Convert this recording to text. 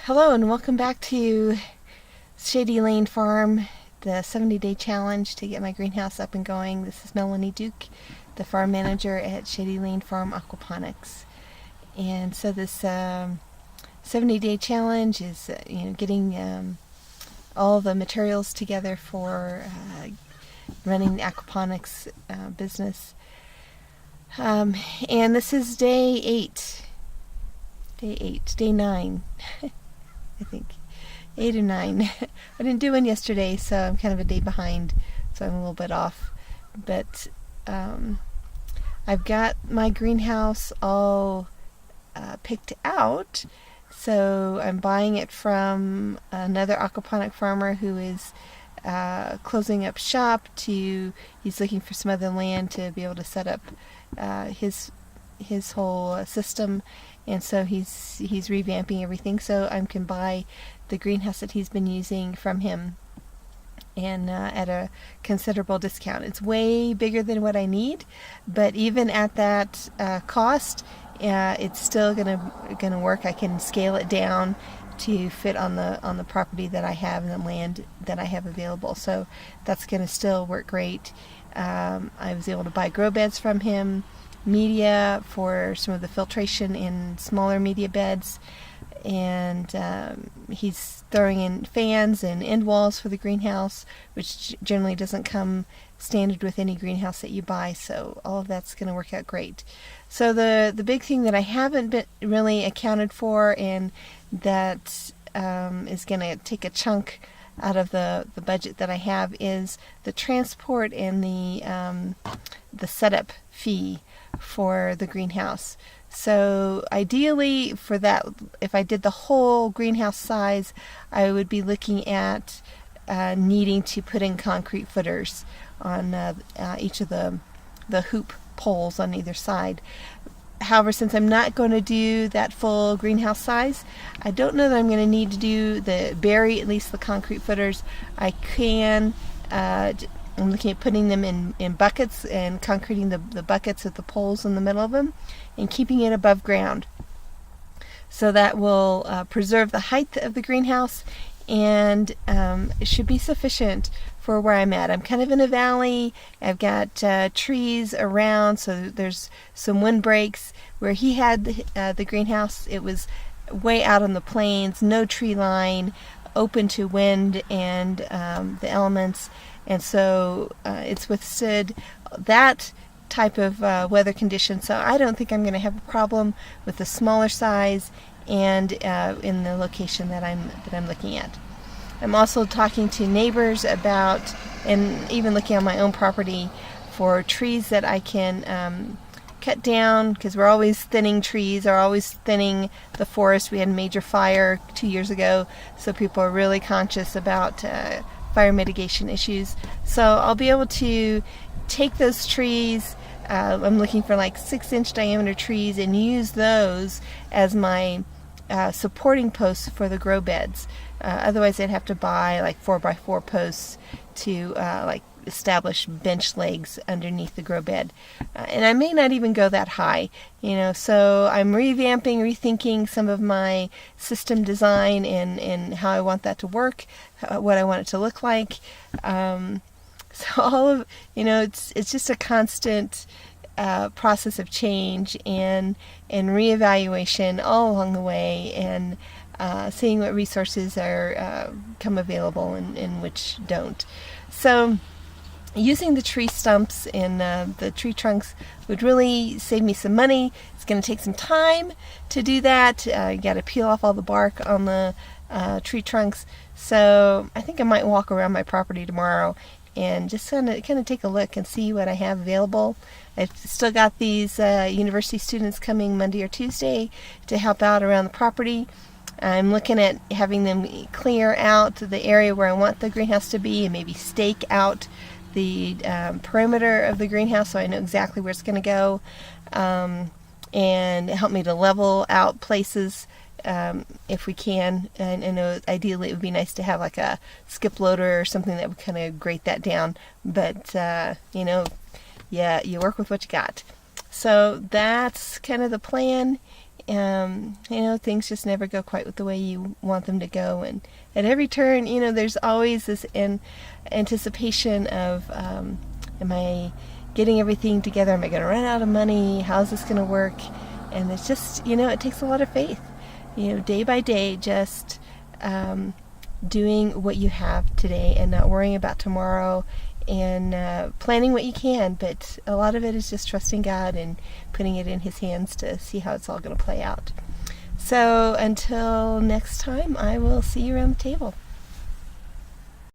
Hello and welcome back to Shady Lane Farm, the 70-day challenge to get my greenhouse up and going. This is Melanie Duke, the farm manager at Shady Lane Farm Aquaponics. And so this 70-day challenge is getting all the materials together for running the aquaponics business. And this is day 9. I think 8 or 9. I didn't do one yesterday, so I'm kind of a day behind, so I'm a little bit off. But I've got my greenhouse all picked out, so I'm buying it from another aquaponic farmer who is closing up shop. He's looking for some other land to be able to set up his whole system. And so he's revamping everything, so I can buy the greenhouse that he's been using from him, and at a considerable discount. It's way bigger than what I need, but even at that cost, it's still gonna work. I can scale it down to fit on the property that I have and the land that I have available. So that's gonna still work great. I was able to buy grow beds from him, media for some of the filtration in smaller media beds, and he's throwing in fans and end walls for the greenhouse, which generally doesn't come standard with any greenhouse that you buy, so all of that's going to work out great. So the big thing that I haven't been really accounted for, and that is going to take a chunk out of the budget that I have, is the transport and the setup fee for the greenhouse. So ideally for that, if I did the whole greenhouse size, I would be looking at needing to put in concrete footers on each of the hoop poles on either side. However, since I'm not going to do that full greenhouse size, I don't know that I'm going to need to bury at least the concrete footers. I can I'm looking at putting them in buckets and concreting the buckets with the poles in the middle of them and keeping it above ground. So that will preserve the height of the greenhouse, and it should be sufficient for where I'm at. I'm kind of in a valley. I've got trees around, so there's some windbreaks. Where he had the greenhouse, it was way out on the plains, no tree line, open to wind and the elements. And so it's withstood that type of weather condition. So I don't think I'm going to have a problem with the smaller size and in the location that I'm looking at. I'm also talking to neighbors about, and even looking on my own property, for trees that I can cut down, because we're always thinning trees, or always thinning the forest. We had a major fire 2 years ago, so people are really conscious about fire mitigation issues. So I'll be able to take those trees, I'm looking for like 6-inch diameter trees, and use those as my supporting posts for the grow beds. Otherwise I'd have to buy like 4x4 posts to establish bench legs underneath the grow bed. And I may not even go that high, so I'm revamping, rethinking some of my system design and how I want that to work, what I want it to look like. So all of, it's just a constant process of change and reevaluation all along the way, and seeing what resources are come available and which don't. So using the tree stumps and the tree trunks would really save me some money. It's going to take some time to do that. You got to peel off all the bark on the tree trunks. So I think I might walk around my property tomorrow and just kind of take a look and see what I have available. I've still got these university students coming Monday or Tuesday to help out around the property. I'm looking at having them clear out the area where I want the greenhouse to be, and maybe stake out the perimeter of the greenhouse so I know exactly where it's going to go, and help me to level out places if we can. And I know ideally it would be nice to have like a skip loader or something that would kind of grate that down, but you work with what you got. So that's kind of the plan, You know, things just never go quite with the way you want them to go, and at every turn, you know, there's always this anticipation of, am I getting everything together? Am I going to run out of money? How's this going to work? And it's just, you know, it takes a lot of faith, you know, day by day, just doing what you have today and not worrying about tomorrow, and planning what you can, but a lot of it is just trusting God and putting it in His hands to see how it's all going to play out. So until next time, I will see you around the table.